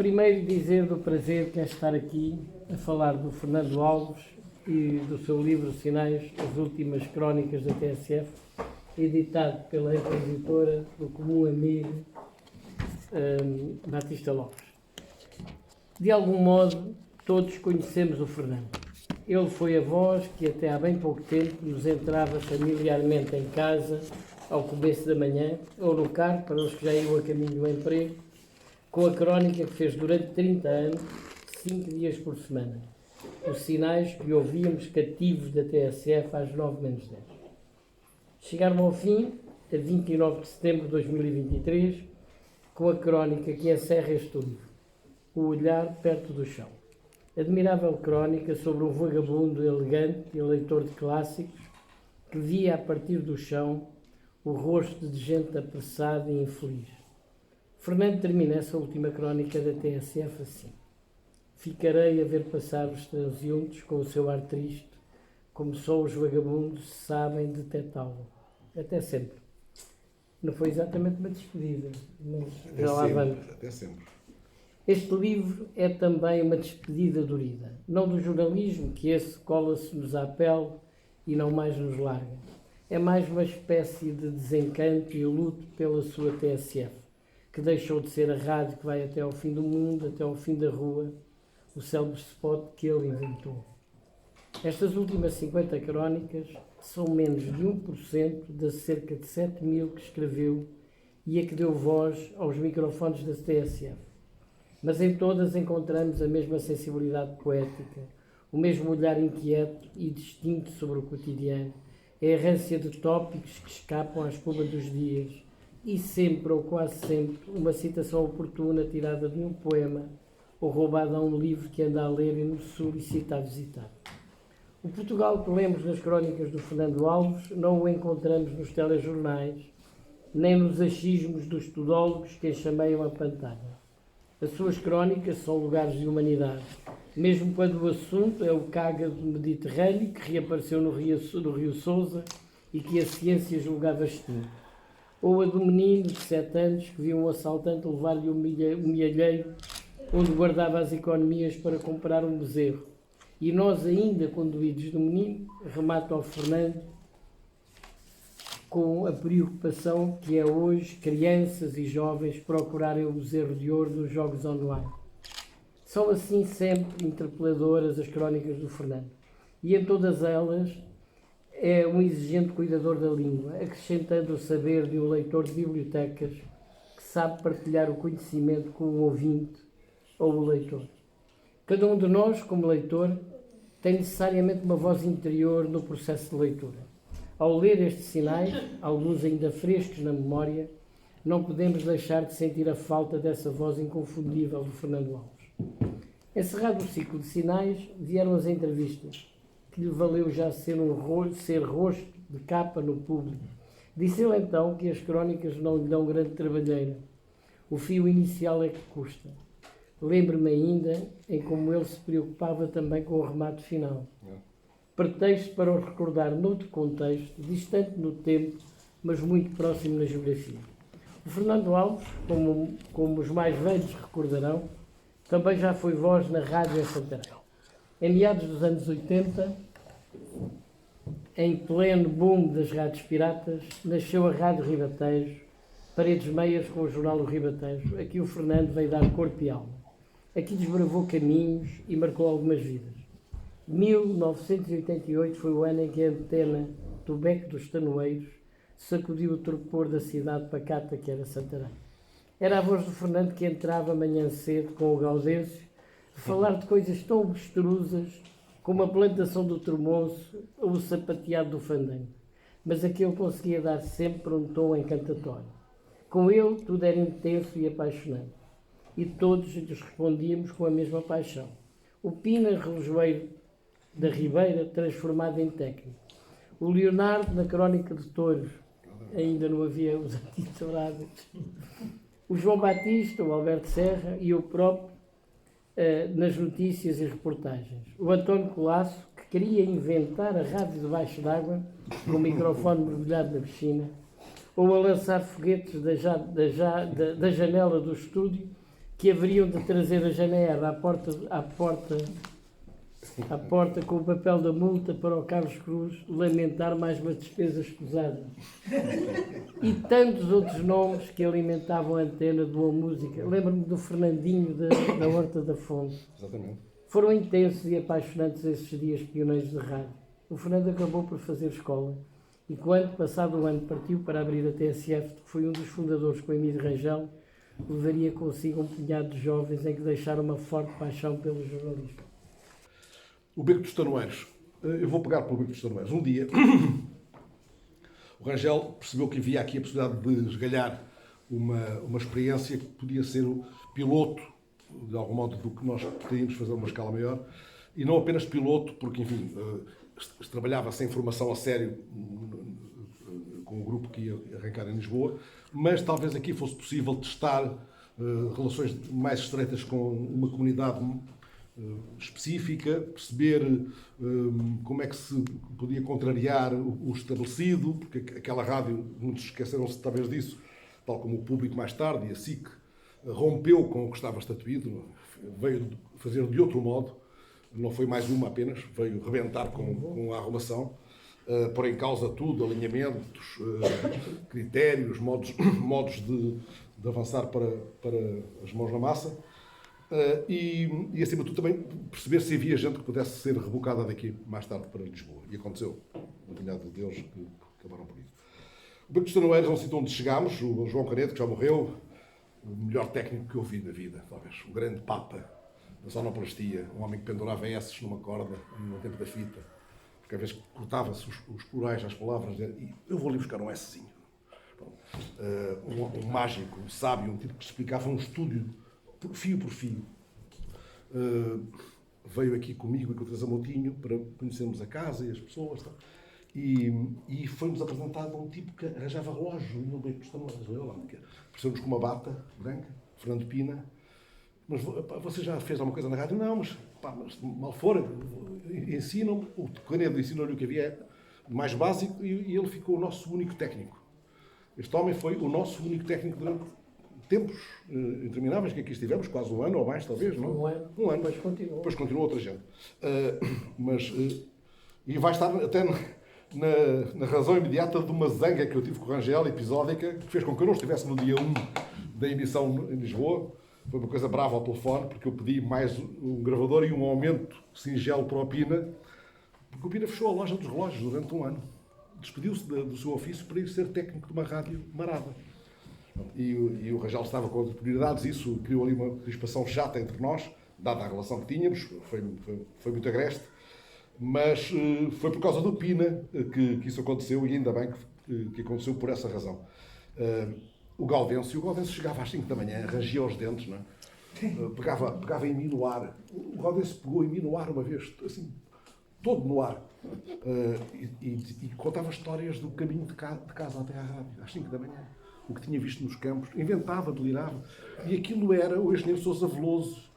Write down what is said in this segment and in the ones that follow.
Primeiro dizer do prazer que é estar aqui a falar do Fernando Alves e do seu livro Sinais, as últimas crónicas da TSF, editado pela editora do comum amigo Batista Lopes. De algum modo, todos conhecemos o Fernando. Ele foi a voz que até há bem pouco tempo nos entrava familiarmente em casa, ao começo da manhã, ou no carro, para os que já iam a caminho do emprego, com a crónica que fez durante 30 anos, 5 dias por semana. Os sinais que ouvíamos cativos da TSF às 9 menos 10. Chegaram ao fim, a 29 de setembro de 2023, com a crónica que encerra este livro, O Olhar Perto do Chão. Admirável crónica sobre um vagabundo elegante e leitor de clássicos que via a partir do chão o rosto de gente apressada e infeliz. Fernando termina essa última crónica da TSF assim: ficarei a ver passar os transeuntes com o seu ar triste, como só os vagabundos sabem detectá-lo. Até sempre. Não foi exatamente uma despedida, mas já lá vamos. Até sempre. Este livro é também uma despedida dorida, não do jornalismo, que esse cola-se-nos à pele e não mais nos larga. É mais uma espécie de desencanto e luto pela sua TSF, que deixou de ser a rádio que vai até ao fim do mundo, até ao fim da rua, o célebre spot que ele inventou. Estas últimas 50 crónicas são menos de 1% das cerca de 7.000 que escreveu e a que deu voz aos microfones da TSF. Mas em todas encontramos a mesma sensibilidade poética, o mesmo olhar inquieto e distinto sobre o cotidiano, a errância de tópicos que escapam à espuma dos dias e sempre, ou quase sempre, uma citação oportuna tirada de um poema ou roubada a um livro que anda a ler e nos solicita a visitar. O Portugal que lemos nas crónicas do Fernando Alves não o encontramos nos telejornais, nem nos achismos dos tudólogos que enxameiam a pantalha. As suas crónicas são lugares de humanidade, mesmo quando o assunto é o caga do Mediterrâneo, que reapareceu no Rio Sousa e que a ciência julgava extinto. Ou a do menino de 7 anos que viu um assaltante levar-lhe um milheiro onde guardava as economias para comprar um bezerro. E nós, ainda conduídos do menino, remata ao Fernando com a preocupação que é hoje crianças e jovens procurarem o bezerro de ouro nos jogos online. São assim sempre interpeladoras as crónicas do Fernando. E em todas elas é um exigente cuidador da língua, acrescentando o saber de um leitor de bibliotecas que sabe partilhar o conhecimento com o ouvinte ou o leitor. Cada um de nós, como leitor, tem necessariamente uma voz interior no processo de leitura. Ao ler estes sinais, alguns ainda frescos na memória, não podemos deixar de sentir a falta dessa voz inconfundível do Fernando Alves. Encerrado o ciclo de sinais, vieram as entrevistas, que lhe valeu já ser rosto de capa no público. Disse ele então que as crónicas não lhe dão grande trabalheira. O fio inicial é que custa. Lembro-me ainda em como ele se preocupava também com o remate final. Pretexto para o recordar noutro contexto, distante no tempo, mas muito próximo na geografia. O Fernando Alves, como os mais velhos recordarão, também já foi voz na rádio em Santarém. Em meados dos anos 80, em pleno boom das rádios piratas, nasceu a Rádio Ribatejo, paredes meias com o jornal do Ribatejo. Aqui o Fernando veio dar corpo e alma. Aqui desbravou caminhos e marcou algumas vidas. 1988 foi o ano em que a antena do Beco dos Tanoeiros sacudiu o torpor da cidade pacata que era Santarém. Era a voz do Fernando que entrava amanhã cedo com o Gaudêncio a falar de coisas tão abstrusas como a plantação do tremoço ou o sapateado do fandango. Mas a que ele conseguia dar sempre um tom encantatório. Com ele tudo era intenso e apaixonante. E todos lhes respondíamos com a mesma paixão. O Pina Relojoeiro da Ribeira, transformado em técnico. O Leonardo, na Crónica de Touros, ainda não havia os antitourados. O João Batista, o Alberto Serra e eu próprio, nas notícias e reportagens. O António Colasso, que queria inventar a rádio debaixo d'água, com o microfone mergulhado na piscina, ou a lançar foguetes da janela do estúdio, que haveriam de trazer a Janeiro à porta com o papel da multa para o Carlos Cruz lamentar mais umas despesas pesadas. E tantos outros nomes que alimentavam a antena de boa música. Lembro-me do Fernandinho da Horta da Fonte. Exatamente. Foram intensos e apaixonantes esses dias pioneiros de rádio. O Fernando acabou por fazer escola e quando, passado o ano, partiu para abrir a TSF, que foi um dos fundadores com Emílio Rangel, levaria consigo um punhado de jovens em que deixaram uma forte paixão pelo jornalismo. O Beco dos Tanoeiros. Eu vou pegar pelo Beco dos Tanoeiros. Um dia, o Rangel percebeu que havia aqui a possibilidade de esgalhar uma experiência que podia ser o piloto, de algum modo, do que nós queríamos fazer uma escala maior. E não apenas piloto, porque, enfim, se trabalhava sem formação a sério com o grupo que ia arrancar em Lisboa, mas talvez aqui fosse possível testar relações mais estreitas com uma comunidade específica, perceber como é que se podia contrariar o estabelecido, porque aquela rádio, muitos esqueceram-se talvez disso, tal como o Público mais tarde, e a SIC rompeu com o que estava estatuído, veio fazer de outro modo, não foi mais uma apenas, veio rebentar com a arrumação, pôr em causa tudo, alinhamentos, critérios, modos de avançar para as mãos na massa. E acima de tudo também perceber se havia gente que pudesse ser rebocada daqui mais tarde para Lisboa. E aconteceu, um punhado deles que acabaram por isso. O Beco dos Tanoeiros é um sítio onde chegámos, o João Canedo, que já morreu, o melhor técnico que eu vi na vida, talvez, o grande papa da sonoplastia, um homem que pendurava S numa corda no tempo da fita, porque às vezes cortava-se os plurais às palavras, e eu vou ali buscar um Szinho. Um mágico, um sábio, um tipo que explicava um estúdio fio por fio. Veio aqui comigo e com o Teresa Moutinho para conhecermos a casa e as pessoas. Tá? E foi-nos apresentado um tipo que arranjava relógio no Beco dos Tanoeiros. Apareceu-nos com uma bata branca, Fernando Pina. Mas você já fez alguma coisa na rádio? Não, mas mal fora, ensinam-me. O Canedo ensinou-lhe o que havia mais básico e ele ficou o nosso único técnico. Este homem foi o nosso único técnico durante tempos intermináveis que aqui estivemos, quase um ano ou mais, talvez, não? Um ano. Depois continuou outra gente. E vai estar até na razão imediata de uma zanga que eu tive com o Rangel, episódica, que fez com que eu não estivesse no dia 1 da emissão em Lisboa. Foi uma coisa brava ao telefone, porque eu pedi mais um gravador e um aumento singelo para o Pina, porque o Pina fechou a loja dos relógios durante um ano. Despediu-se do seu ofício para ir ser técnico de uma rádio marada. E o Rangel estava com outras prioridades, isso criou ali uma crispação chata entre nós, dada a relação que tínhamos, foi muito agreste, mas foi por causa do Pina que isso aconteceu, e ainda bem que aconteceu por essa razão. O Gaudêncio chegava às 5 da manhã, rangia os dentes, não é? Pegava em mim no ar. O Gaudêncio pegou em mim no ar uma vez, assim, todo no ar, e contava histórias do caminho de casa até à rádio, às 5 da manhã. O que tinha visto nos campos, inventava, delirava. E aquilo era o engenheiro Sousa Veloso,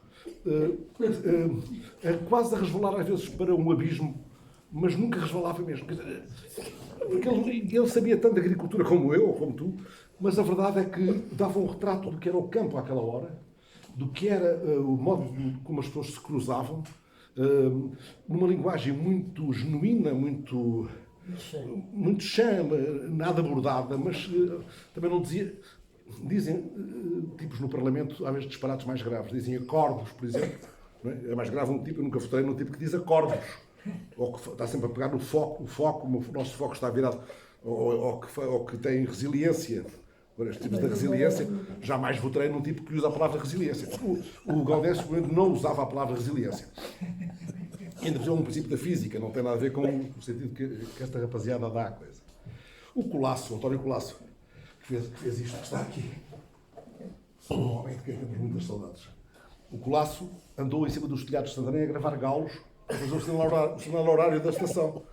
quase a resvalar às vezes para um abismo, mas nunca resvalava mesmo. Porque ele sabia tanto de agricultura como eu, ou como tu, mas a verdade é que dava um retrato do que era o campo àquela hora, do que era o modo como as pessoas se cruzavam, numa linguagem muito genuína, muito chã, nada bordada, mas também não dizia. Dizem tipos no Parlamento, às vezes disparados mais graves, dizem acordos, por exemplo. Não é? É mais grave um tipo, eu nunca votei num tipo que diz acordos, ou que está sempre a pegar no foco, o nosso foco está virado, ou que tem resiliência. Agora, estes tipos de resiliência, jamais votarei num tipo que usa a palavra resiliência. O Gaudêncio não usava a palavra resiliência. Ainda por cima, um princípio da física, não tem nada a ver com o sentido que esta rapaziada dá à coisa. O Colasso, o António Colasso, que fez isto que está aqui, um homem de quem temos muitas saudades. O Colasso andou em cima dos telhados de Santarém a gravar galos para fazer o sinal horário da estação.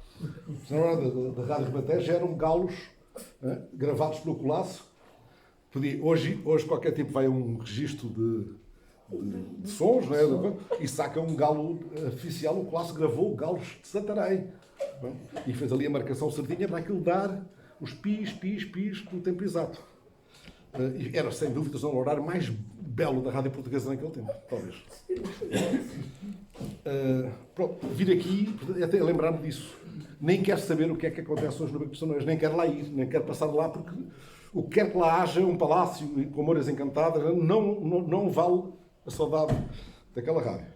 O sinal horário da Rádio Ribatejo eram galos, né, gravados pelo Colasso. Hoje qualquer tipo vai a um registro de sons, né, e saca um galo oficial. O Colasso gravou galos de Santarém, né, e fez ali a marcação certinha para aquilo dar os pis no tempo exato. E era, sem dúvidas, o horário mais belo da rádio portuguesa naquele tempo, talvez. Pronto, vir aqui, até lembrar-me disso. Nem quero saber o que é que acontece hoje no Beco dos Tanões, nem quero lá ir, nem quero passar lá, porque o que quer que lá haja, um palácio com moras encantadas, não vale a saudade daquela rádio.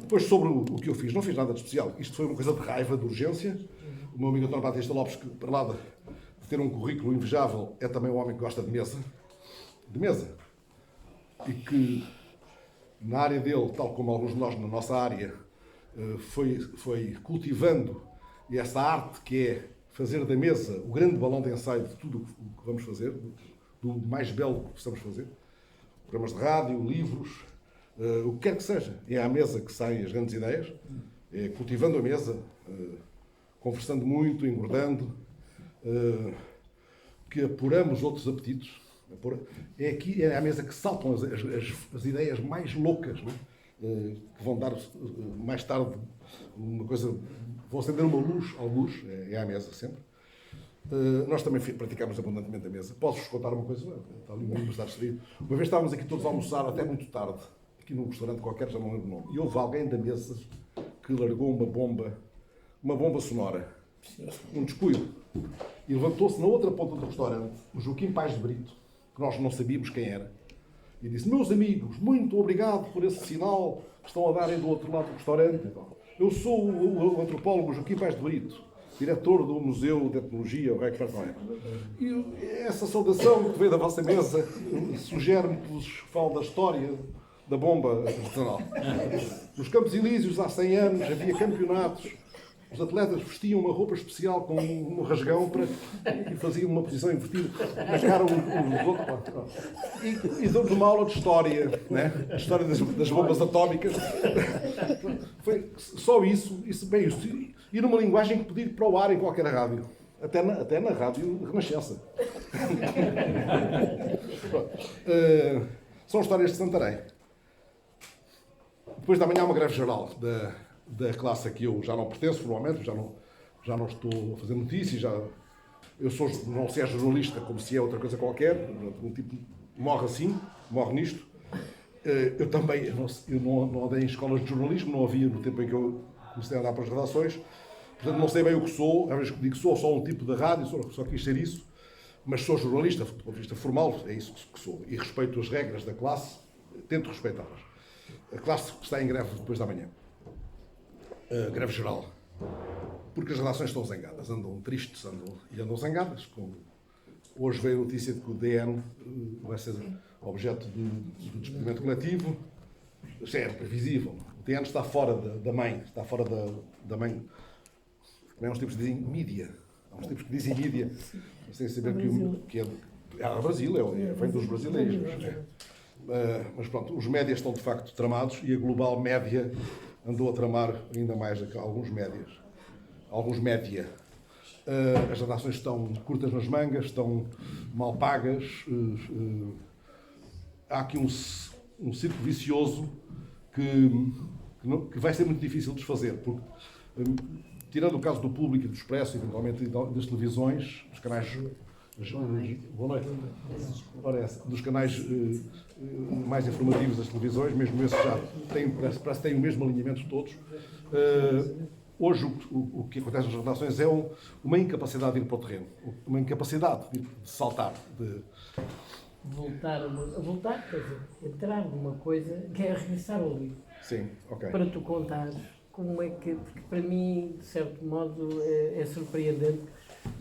Depois, sobre o que eu fiz, não fiz nada de especial. Isto foi uma coisa de raiva, de urgência. O meu amigo António Batista Lopes, que para lá de ter um currículo invejável, é também um homem que gosta de mesa. De mesa. E que, na área dele, tal como alguns de nós na nossa área, foi cultivando essa arte que é fazer da mesa o grande balão de ensaio de tudo o que vamos fazer, do mais belo que possamos fazer. Programas de rádio, livros, o que quer que seja. É à mesa que saem as grandes ideias, é cultivando a mesa, conversando muito, engordando, que apuramos outros apetites. É à mesa que saltam as ideias mais loucas, não é? Que vão dar mais tarde uma coisa, vão acender uma luz à luz, é à mesa sempre. Nós também praticámos abundantemente a mesa. Posso-vos contar uma coisa? Está ali uma universidade distraída. Uma vez estávamos aqui todos a almoçar até muito tarde, aqui num restaurante qualquer, já não lembro o nome, e houve alguém da mesa que largou uma bomba sonora, um descuido, e levantou-se na outra ponta do restaurante, o Joaquim Paes de Brito, que nós não sabíamos quem era, e disse: meus amigos, muito obrigado por esse sinal que estão a darem do outro lado do restaurante. Eu sou o antropólogo Joaquim Paes de Brito, diretor do Museu de Etnologia, o Rei Pertoé. E essa saudação que veio da vossa mesa sugere-me que vos falo da história da bomba artesanal. Nos Campos Elíseos, há 100 anos, havia campeonatos. Os atletas vestiam uma roupa especial com um rasgão e faziam uma posição invertida na cara uns dos outros. E deu-nos uma aula de história, né? A história das bombas atómicas. Foi só isso. E numa linguagem que podia ir para o ar em qualquer rádio. Até na rádio Renascença. São histórias de Santarém. Depois da manhã há uma greve geral da classe a que eu já não pertenço, formalmente, já não estou a fazer notícias, eu não sei, é jornalista como se é outra coisa qualquer, um tipo morre nisto. Eu também, eu não andei em escolas de jornalismo, não havia no tempo em que eu comecei a andar para as redações, portanto não sei bem o que sou, às vezes digo que sou só um tipo de rádio, só quis ser isso, mas sou jornalista, do ponto de vista formal, é isso que sou, e respeito as regras da classe, tento respeitá-las. A classe está em greve depois da manhã. Greve geral, porque as redações estão zangadas, andam tristes e andam zangadas. Hoje veio a notícia de que o DN vai ser objeto de despedimento coletivo. Isto é previsível. O DN está fora da mãe, da mãe. Também há uns tipos que dizem mídia. Há uns tipos que dizem mídia, sem saber que é Brasil, vem dos brasileiros. Mas pronto, os médias estão de facto tramados e a global média andou a tramar ainda mais do que alguns média. As redações estão curtas nas mangas, estão mal pagas. Há aqui um círculo vicioso que vai ser muito difícil de desfazer, porque, tirando o caso do Público e do Expresso, eventualmente das televisões, dos canais... Boa noite. Dos canais mais informativos das televisões, mesmo esses já parece que têm o mesmo alinhamento de todos. Hoje o que acontece nas redações é uma incapacidade de ir para o terreno, uma incapacidade de saltar, de voltar, quer dizer, entrar numa coisa que é regressar ao livro. Sim, ok. Para tu contares como é que, porque para mim, de certo modo, é surpreendente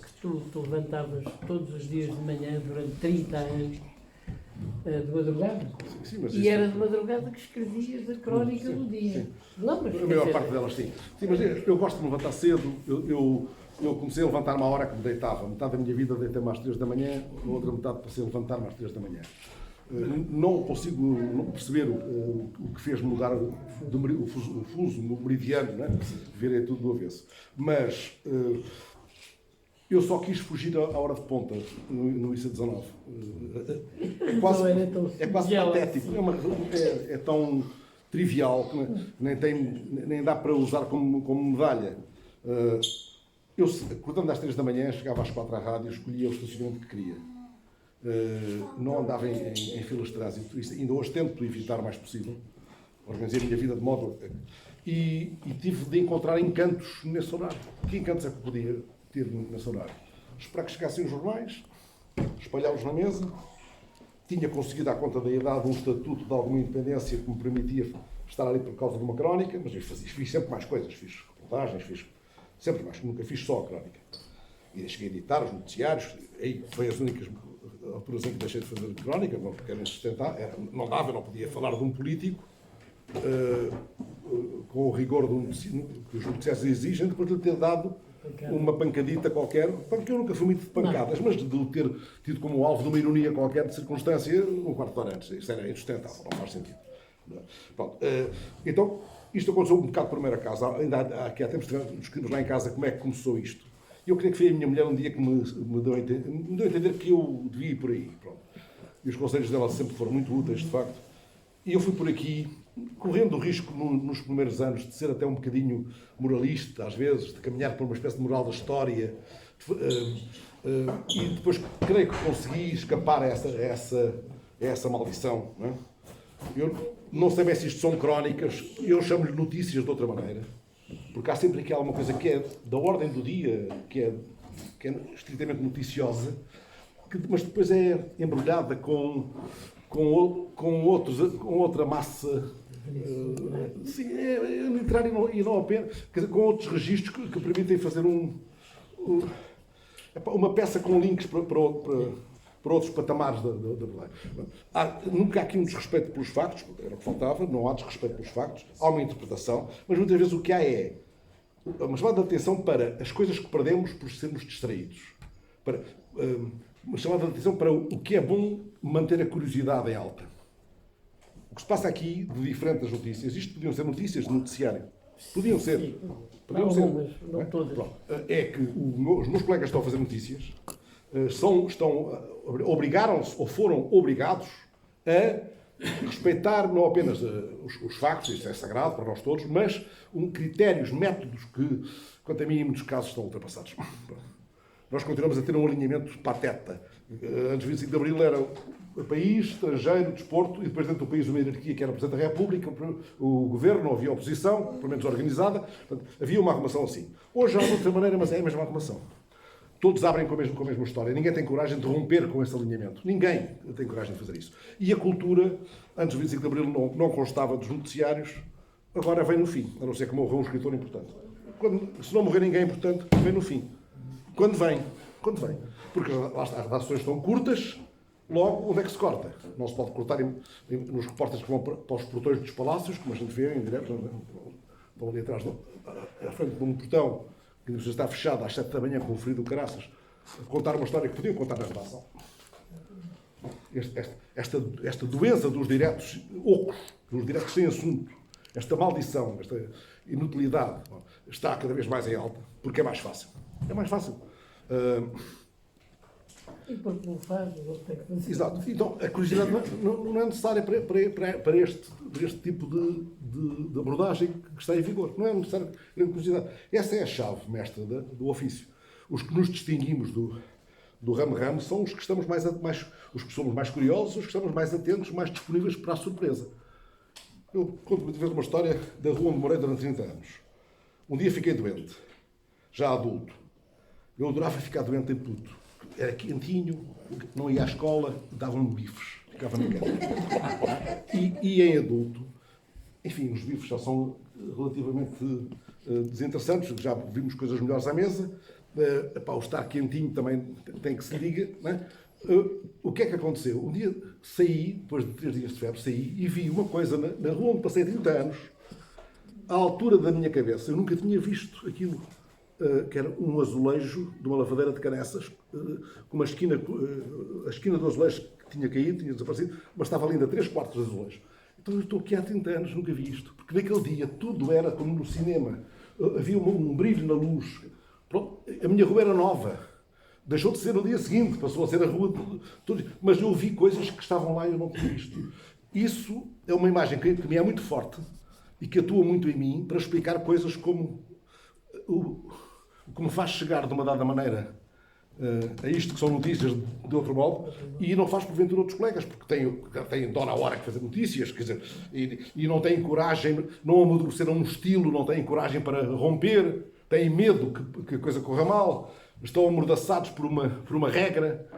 que tu te levantavas todos os dias de manhã durante 30 anos de madrugada. Sim, mas e era de madrugada que escrevias a crónica do dia. Sim. Não, mas a maior parte delas sim. Sim, mas eu gosto de me levantar cedo. Eu comecei a levantar uma hora que me deitava. Metade da minha vida deitei-me às 3 da manhã, a outra metade passei a levantar-me às 3 da manhã. Não consigo perceber o que fez mudar o fuso, o meridiano, né? Virei tudo do avesso. Mas eu só quis fugir à hora de ponta no IC19. É quase patético. É tão trivial que nem dá para usar como medalha. Eu, acordando às 3 da manhã, chegava às 4 à rádio, escolhia o estacionamento que queria. não andava em filas de trânsito. Isso, ainda hoje tento evitar o mais possível. Organizei a minha vida de modo... E tive de encontrar encantos nesse horário. Que encantos é que podia ter nesse horário? Esperar que chegassem os jornais, espalhá-los na mesa. Tinha conseguido, à conta da idade, um estatuto de alguma independência que me permitia estar ali por causa de uma crónica, mas eu fiz sempre mais coisas. Fiz reportagens, fiz sempre mais. Nunca fiz só a crónica. E cheguei a editar os noticiários. Aí foi as únicas alturas em que deixei de fazer crónica, porque era insustentável. Não dava, eu não podia falar de um político com o rigor que os noticiários exigem, depois de lhe ter dado uma pancadita qualquer, porque eu nunca fui muito de pancadas, mas de o ter tido como alvo de uma ironia qualquer de circunstância um quarto de hora antes. Isso era insustentável, não faz sentido. Pronto, então, isto aconteceu um bocado por primeira casa. Ainda aqui há tempos discutimos lá em casa como é que começou isto. E eu creio que foi a minha mulher um dia que me deu a entender que eu devia ir por aí. Pronto. E os conselhos dela sempre foram muito úteis, de facto. E eu fui por aqui, correndo o risco nos primeiros anos de ser até um bocadinho moralista, às vezes, de caminhar por uma espécie de moral da história. E depois creio que consegui escapar a essa maldição. Não é? Eu não sei bem se isto são crónicas, eu chamo-lhe notícias de outra maneira. Porque há sempre aqui alguma coisa que é da ordem do dia, que é estritamente noticiosa, mas depois é embrulhada com outra massa, sim, é literário e não apenas, quer dizer, com outros registros que permitem fazer uma peça com links para outros patamares da verdade. Nunca há aqui um desrespeito pelos factos, era o que faltava, não há desrespeito pelos factos, há uma interpretação, mas muitas vezes o que há é uma chamada de atenção para as coisas que perdemos por sermos distraídos. Uma chamada de atenção para o que é bom manter a curiosidade em alta. O que se passa aqui, de diferente das notícias, isto podiam ser notícias de noticiário. Podiam ser. Sim. Podiam Não ser. algumas, não todas. Pronto. É que os meus colegas estão a fazer notícias, obrigaram-se ou foram obrigados a respeitar não apenas os factos, isso é sagrado para nós todos, mas critérios, métodos que, quanto a mim, em muitos casos estão ultrapassados. Nós continuamos a ter um alinhamento pateta. Antes do 25 de Abril era o país, estrangeiro, desporto, e depois dentro do país uma hierarquia que era o Presidente da República, o Governo, não havia oposição, pelo menos organizada. Portanto, havia uma arrumação assim. Hoje há de outra maneira, mas é a mesma arrumação. Todos abrem com a mesma história. Ninguém tem coragem de romper com esse alinhamento. Ninguém tem coragem de fazer isso. E a cultura, antes do 25 de Abril, não constava dos noticiários, agora vem no fim, a não ser que morra um escritor importante. Se não morrer ninguém importante, vem no fim. Quando vem. Porque lá está, as redações estão curtas, logo, onde é que se corta? Não se pode cortar nos repórteres que vão para os portões dos palácios, como a gente vê em direto, estão ali atrás, à frente de um portão, que está fechado às 7 da manhã com o frio do caraças, contar uma história que podiam contar na redação. Esta doença dos diretos ocos, dos diretos sem assunto, esta maldição, esta inutilidade, está cada vez mais em alta, porque é mais fácil. É mais fácil. E porque não faz, não tem que fazer. Exato. Então, a curiosidade não é necessária para este tipo de abordagem que está em vigor. Não é necessária a curiosidade. Essa é a chave mestra do ofício. Os que nos distinguimos do ramo-ramo são os que estamos os que somos mais curiosos, os que estamos mais atentos, mais disponíveis para a surpresa. Eu conto muitas vezes uma história da rua onde morei durante 30 anos. Um dia fiquei doente, já adulto. Eu adorava ficar doente em puto. Era quentinho, não ia à escola, davam-me bifes. Ficava na cama. E em adulto, enfim, os bifes já são relativamente desinteressantes, já vimos coisas melhores à mesa. O estar quentinho também tem que se diga. Não é? O que é que aconteceu? Um dia saí, depois de 3 dias de febre, saí e vi uma coisa na rua onde passei 30 anos, à altura da minha cabeça. Eu nunca tinha visto aquilo. Que era um azulejo de uma lavadeira de Canessas, com a esquina do azulejo que tinha caído, tinha desaparecido, mas estava ali ainda 3/4 do azulejo. Então eu estou aqui há 30 anos, nunca vi isto, porque naquele dia tudo era como no cinema, havia um brilho na luz. Pronto, a minha rua era nova, deixou de ser no dia seguinte, passou a ser a rua, mas eu vi coisas que estavam lá e eu não tinha visto. Isso é uma imagem que me é muito forte e que atua muito em mim para explicar coisas como o que me faz chegar de uma dada maneira a isto que são notícias de outro modo e não faz porventura outros colegas, porque têm dó na hora que fazer notícias, quer dizer, e não têm coragem, não amadureceram um estilo, não têm coragem para romper, têm medo que a coisa corra mal, estão amordaçados por uma regra.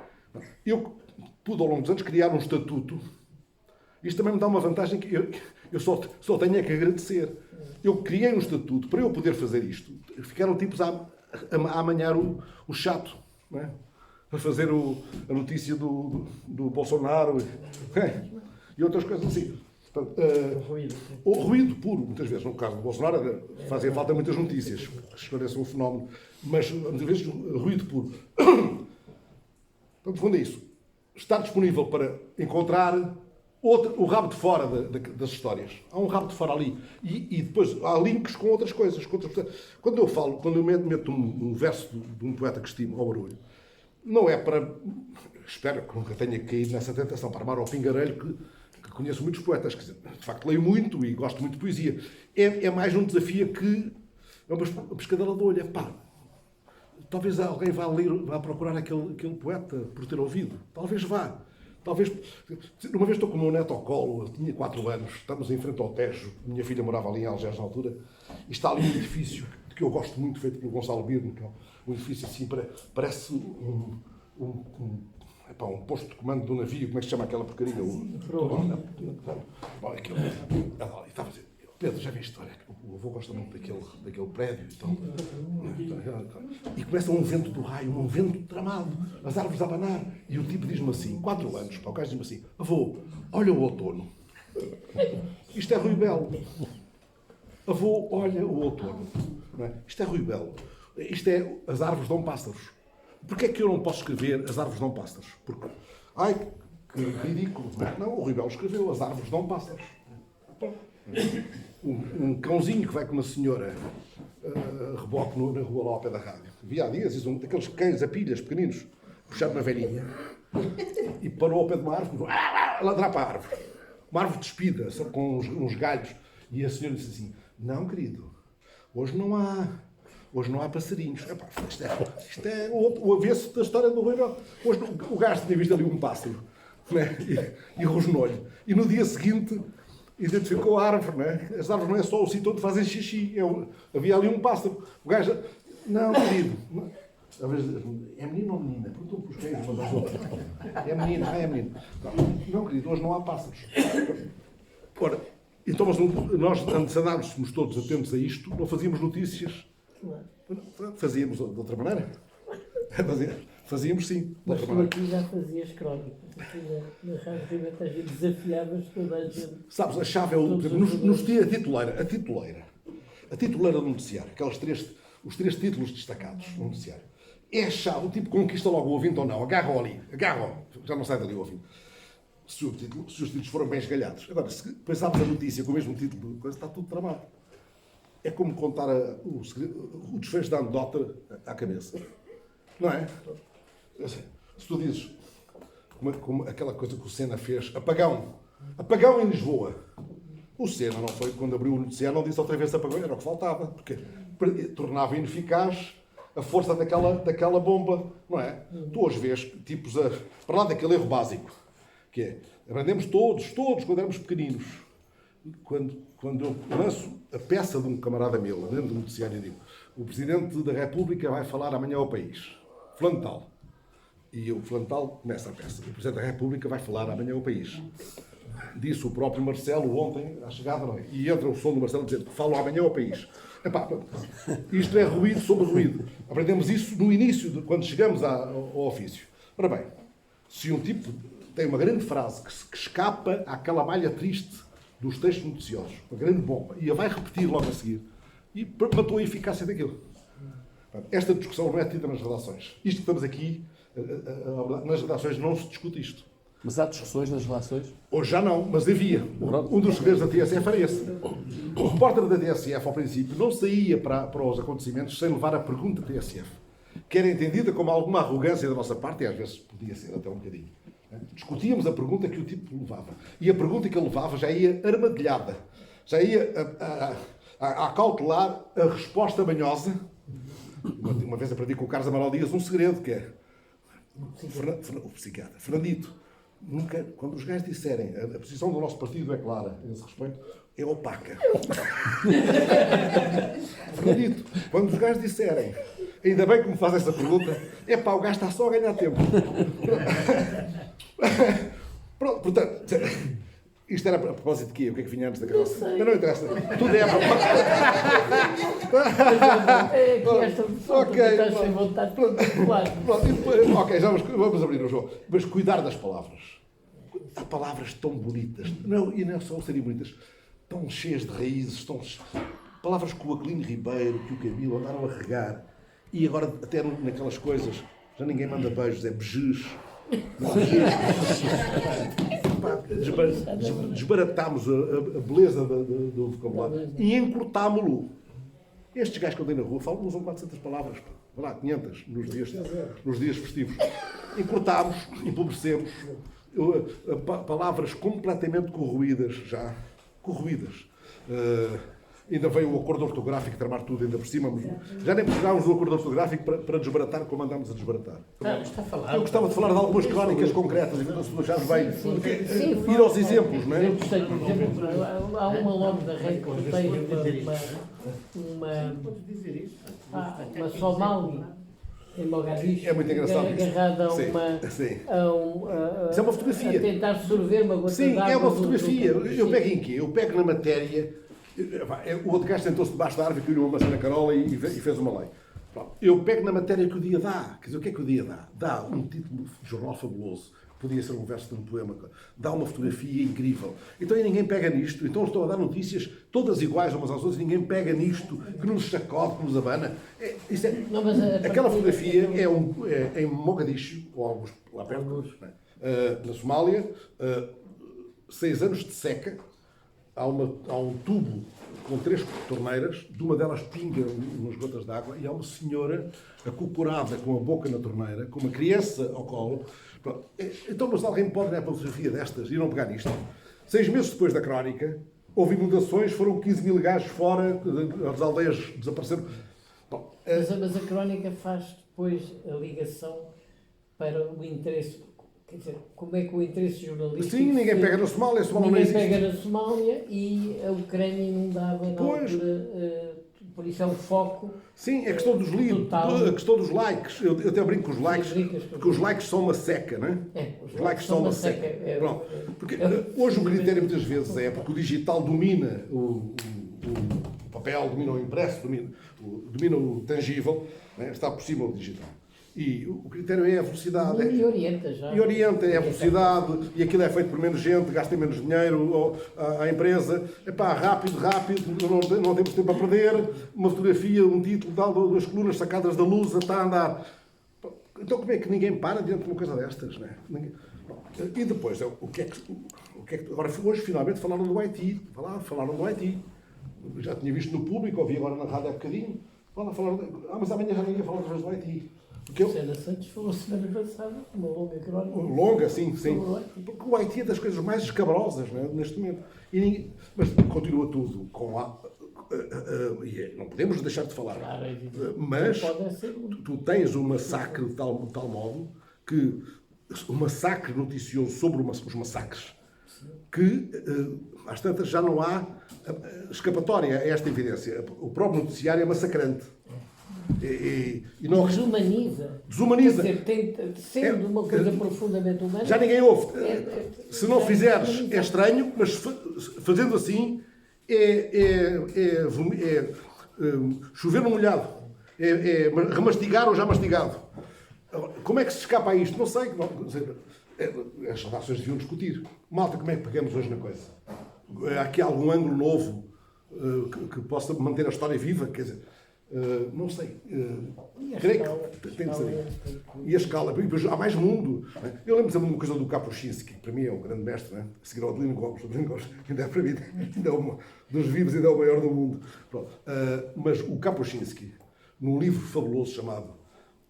Eu pude, ao longo dos anos, criar um estatuto. Isto também me dá uma vantagem que eu só tenho é que agradecer. Eu criei um estatuto para eu poder fazer isto. Ficaram tipos a amanhar o chato, não é? Para fazer a notícia do Bolsonaro e outras coisas assim. Portanto, o ruído puro, muitas vezes. No caso do Bolsonaro, fazia falta muitas notícias, esclareçam o fenómeno, mas muitas vezes ruído puro. Portanto, no fundo é isso. Estar disponível para encontrar o rabo de fora das histórias. Há um rabo de fora ali. E depois há links com outras coisas. Quando eu meto um verso de um poeta que estimo ao barulho, não é para... Espero que nunca tenha caído nessa tentação para armar ao pingarelho que conheço muitos poetas. Quer dizer, de facto, leio muito e gosto muito de poesia. É mais um desafio que... É uma pescadela de olho. Pá, talvez alguém vá procurar aquele poeta por ter ouvido. Talvez vá. Talvez, uma vez estou com o meu neto ao colo, eu tinha 4 anos, estamos em frente ao Tejo, minha filha morava ali em Algés na altura, e está ali um edifício que eu gosto muito, feito pelo Gonçalo Birne, que é um edifício assim, parece um posto de comando do navio, como é que se chama aquela porcaria? E estava a dizer, Pedro, já viste, olha, o avô gosta muito daquele prédio, então, e começa um vento do raio, um vento tramado, as árvores a abanar, e o tipo diz-me assim, 4 anos, o gajo diz-me assim, avô, olha o outono. Isto é Rui Belo. Avô, olha o outono. Não é? Isto é Rui Belo. Isto é as árvores dão pássaros. Porquê é que eu não posso escrever as árvores dão pássaros? Porque, ai, que ridículo. Não, o Rui Belo escreveu as árvores dão pássaros. Um cãozinho que vai com uma senhora reboque na rua lá ao pé da rádio. Vi há dias, aqueles cães a pilhas pequeninos, puxado uma velhinha, e parou ao pé de uma árvore, a ladrar para a árvore. Uma árvore despida, só com uns galhos. E a senhora disse assim, não, querido, hoje não há passarinhos. Epá, isto é o avesso da história do Rui Belo. Hoje o gajo tinha visto ali um pássaro, né? e rosnou-lhe. E no dia seguinte identificou a árvore, não é? As árvores não é só o sítio onde fazem xixi. Havia ali um pássaro. O gajo... Não, querido. É menino ou menina? Perguntou para os cães, uma das outras. É menino, é menino. Não, querido, hoje não há pássaros. Ora, então nós, antes andássemos todos atentos a isto, não fazíamos notícias. Fazíamos de outra maneira. Fazíamos sim. Mas tu aqui já fazias crónicas. Na Rádio Ribatejo desafiavas toda a gente. Sabes, a chave é a tituleira do noticiário. Os 3 títulos destacados no noticiário. É a chave, o tipo conquista logo o ouvinte ou não. Agarra-o ali, já não sai dali o ouvinte. Se os títulos forem bem esgalhados. Agora, se pensarmos a notícia com o mesmo título, está tudo tramado. É como contar o desfecho da anedota à cabeça. Não é? Se tu dizes, como aquela coisa que o Senna fez, apagão em Lisboa. O Senna não foi, quando abriu o noticiário, não disse outra vez apagão, era o que faltava, porque tornava ineficaz a força daquela bomba, não é? Tu hoje vês tipos para lá daquele erro básico, que é, aprendemos todos, quando éramos pequeninos. Quando eu lanço a peça de um camarada meu, dentro do noticiário, eu digo, o Presidente da República vai falar amanhã ao país. Fulano tal. E o Fulano tal começa a peça. O Presidente da República vai falar amanhã ao país. Disse o próprio Marcelo ontem, à chegada, não é? E entra o som do Marcelo dizendo, falo amanhã ao país. Epá, isto é ruído sobre ruído. Aprendemos isso no início, quando chegamos ao ofício. Ora bem, se um tipo tem uma grande frase que escapa àquela malha triste dos textos noticiosos, uma grande bomba, e a vai repetir logo a seguir, e matou a eficácia daquilo. Esta discussão não é tida nas redações. Isto que estamos aqui, nas redações não se discute isto. Mas há discussões nas relações? Hoje já não, mas havia. Um dos segredos da TSF era esse. O repórter da TSF, ao princípio, não saía para os acontecimentos sem levar a pergunta da TSF, que era entendida como alguma arrogância da nossa parte, e às vezes podia ser até um bocadinho. Discutíamos a pergunta que o tipo levava. E a pergunta que ele levava já ia armadilhada. Já ia a cautelar a resposta manhosa. Uma vez aprendi com o Carlos Amaral Dias um segredo, que é O psiquiatra. Fernandito, nunca, quando os gajos disserem a posição do nosso partido é clara, a esse respeito, é opaca. Fernandito, quando os gajos disserem, ainda bem que me faz essa pergunta, o gajo está só a ganhar tempo. Pronto, portanto, isto era a propósito de quê? O que é que vinha antes da carroça? Mas não interessa. Tudo é a propósito. É que esta pessoa está sem vontade de falar. Ok, já vamos abrir o jogo. Mas cuidar das palavras. Há palavras tão bonitas. Não, e não só serem bonitas. Tão cheias de raízes. Palavras que o Aquilino Ribeiro, que o Camilo andaram a regar. E agora, até naquelas coisas, já ninguém manda beijos, é beijos. Desbaratámos a beleza do vocabulário e encurtámo-lo. Estes gajos que eu dei na rua usam 400 palavras, vai lá, 500 nos dias festivos. Encurtámos, empobrecemos, palavras completamente corroídas já. Corroídas. Ainda veio o acordo ortográfico tramar tudo ainda por cima. Já nem precisámos do acordo ortográfico para desbaratar como andámos a desbaratar. Está a falar. Eu gostava de falar de algumas crónicas concretas, então se já vai ir aos exemplos, não é? Eu gostei, por exemplo, há uma logo da rede que tem uma Somali em Mogadishu. É muito engraçado isso. Agarrada a Isso é uma fotografia. A tentar sorver uma gota Sim, d'água. é uma fotografia. Eu pego em quê? Eu pego na matéria. O outro gajo sentou-se debaixo da árvore, caiu uma maçã na carola e fez uma lei. Eu pego na matéria que o dia dá. Quer dizer, o que é que o dia dá? Dá um título de jornal fabuloso. Podia ser um verso de um poema. Dá uma fotografia incrível. Então ninguém pega nisto. Então estou a dar notícias todas iguais umas às outras. Ninguém pega nisto, que nos sacode, que nos abana. Aquela fotografia é em Mogadishu, ou alguns lá perto, na Somália, 6 anos de seca. Há um tubo com 3 torneiras, de uma delas pinga umas gotas de água, e há uma senhora acocorada com a boca na torneira, com uma criança ao colo. Pronto. Então, mas alguém pode olhar para uma fotografia destas e não pegar nisto? 6 meses depois da crónica, houve inundações, foram 15 mil gajos fora, as aldeias desapareceram. Bom, mas a crónica faz depois a ligação para o interesse. Quer dizer, como é que o interesse jornalístico... Sim, ninguém pega na Somália, a Somália não existe. Ninguém pega na Somália e a Ucrânia inundava na altura, por isso é o foco... Sim, é a questão dos livros, a questão dos likes. Eu até brinco com os likes, porque os likes são uma seca, não é? Os likes são uma seca. Pronto. Porque hoje o critério muitas vezes é porque o digital domina o papel, domina o impresso, domina o tangível, né? Está por cima do digital. E o critério é a velocidade. E orienta já. E orienta, é a velocidade, e aquilo é feito por menos gente, gasta menos dinheiro à empresa. Rápido, não temos tempo a perder. Uma fotografia, um título, duas colunas sacadas da luz, está a andar. Então como é que ninguém para diante de uma coisa destas? Não é? E depois, agora, hoje finalmente falaram do Haiti. Falaram do Haiti. Já tinha visto no público, ouvi agora na rádio há bocadinho. Mas amanhã já ninguém fala outra vez do Haiti. Sena Santos falou semana passada, uma longa crónica. Longa, sim. Porque o Haiti é das coisas mais escabrosas, né, neste momento. Mas continua tudo com não podemos deixar de falar. Claro, mas tu tens um massacre de tal modo que o massacre noticiou sobre os massacres que às tantas já não há escapatória a esta evidência. O próprio noticiário é massacrante. E não desumaniza. Quer dizer, sendo uma coisa profundamente humana. Já ninguém ouve. Se não fizeres, é estranho, mas fazendo assim chover no molhado. É remastigar ou já mastigado. Como é que se escapa a isto? Não sei. As redações deviam discutir. Malta, como é que pegamos hoje na coisa? Há aqui algum ângulo novo que possa manter a história viva? Quer dizer, não sei. Creio que tem de ser. E a escala. Há mais mundo. Eu lembro-me de uma coisa do Kapuscinski, que para mim é um grande mestre, né? A seguir ao Adelino Gomes. Ainda é para mim, ainda é dos vivos, ainda é o maior do mundo. Mas o Kapuscinski, num livro fabuloso chamado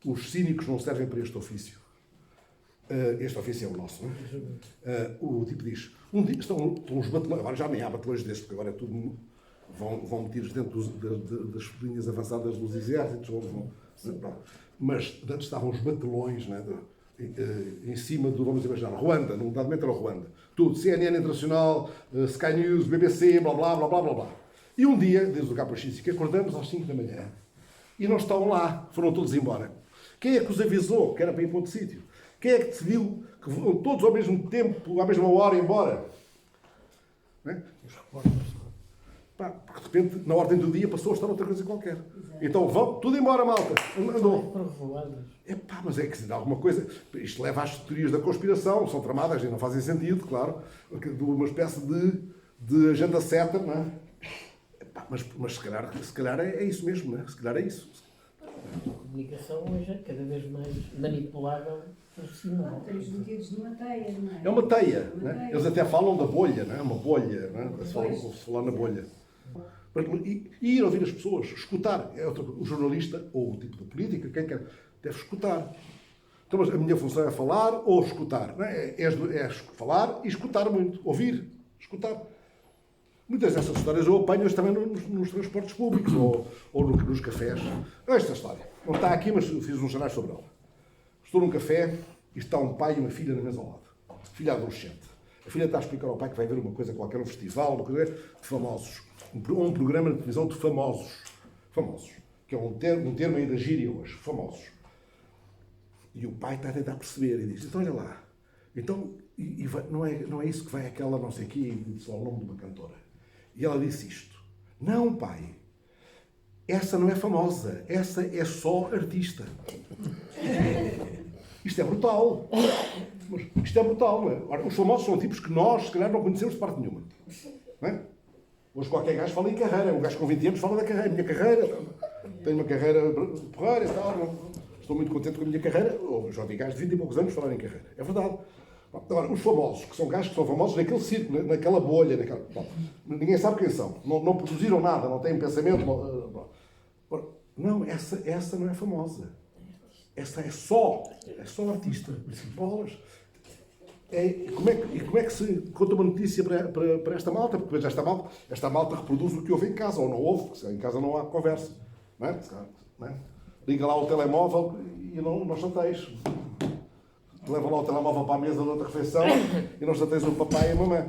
Os Cínicos Não Servem para Este Ofício. Este ofício é o nosso, não é? O tipo diz: estão os batelões, agora já nem há batelões destes, porque agora é tudo. Vão metidos dentro das linhas avançadas dos exércitos, mas antes estavam os batelões, né, em cima do, vamos imaginar, Ruanda, num dado momento era Ruanda. Tudo, CNN Internacional, Sky News, BBC, blá blá blá blá blá blá. E um dia, diz o Capa X, que acordamos às 5 da manhã e não estão lá, foram todos embora. Quem é que os avisou que era para ir para outro sítio? Quem é que decidiu que vão todos ao mesmo tempo, à mesma hora, embora? Não é? Os repórteres. Porque de repente, na ordem do dia, passou a estar outra coisa qualquer. Exato. Então vão, tudo embora, malta. Andou. Mas é que se dá alguma coisa. Isto leva às teorias da conspiração, são tramadas e não fazem sentido, claro. De uma espécie de agenda certa, não é? Mas se calhar é isso mesmo, não é? Se calhar é isso. A comunicação hoje é cada vez mais manipulável por cima. Temos metidos numa teia, não é? É uma teia, né? Eles até falam da bolha, não é? Uma bolha, não é? Se falar na bolha. E ir ouvir as pessoas, escutar. O jornalista, ou o tipo de política, quem quer, deve escutar. Então, mas a minha função é falar ou escutar. Não é? É falar e escutar muito. Ouvir, escutar. Muitas dessas histórias eu apanho-as também nos transportes públicos ou nos cafés. Esta história. Não está aqui, mas fiz uns jornais sobre ela. Estou num café e está um pai e uma filha na mesa ao lado. Filha adolescente. A filha está a explicar ao pai que vai ver uma coisa qualquer, um festival, uma coisa de famosos. Um programa de televisão de famosos. Famosos. Que é um termo aí da gíria hoje. Famosos. E o pai está a tentar perceber e diz, então olha lá. Então, não é isso que vai aquela não sei o quê, e disse o nome de uma cantora. E ela disse isto. Não, pai. Essa não é famosa. Essa é só artista. Isto é brutal. Isto é brutal, não é? Ora, os famosos são tipos que nós, se calhar, não conhecemos de parte nenhuma. Não é? Hoje qualquer gajo fala em carreira. Um gajo com 20 anos fala da carreira. Minha carreira. Tenho uma carreira porreira e tal. Estou muito contente com a minha carreira. Já vi gajos de 20 e poucos anos falar em carreira. É verdade. Agora, os famosos, que são gajos que são famosos naquele círculo, naquela bolha, ninguém sabe quem são. Não produziram nada, não têm pensamento. Não, essa não é famosa. Essa é só artista. Bolas. Como é que se conta uma notícia para esta malta? Porque esta malta reproduz o que houve em casa, ou não houve, porque em casa não há conversa. Não é? Não é? Liga lá o telemóvel e não chateias. Leva lá o telemóvel para a mesa da outra refeição e não chateias o papai e a mamãe.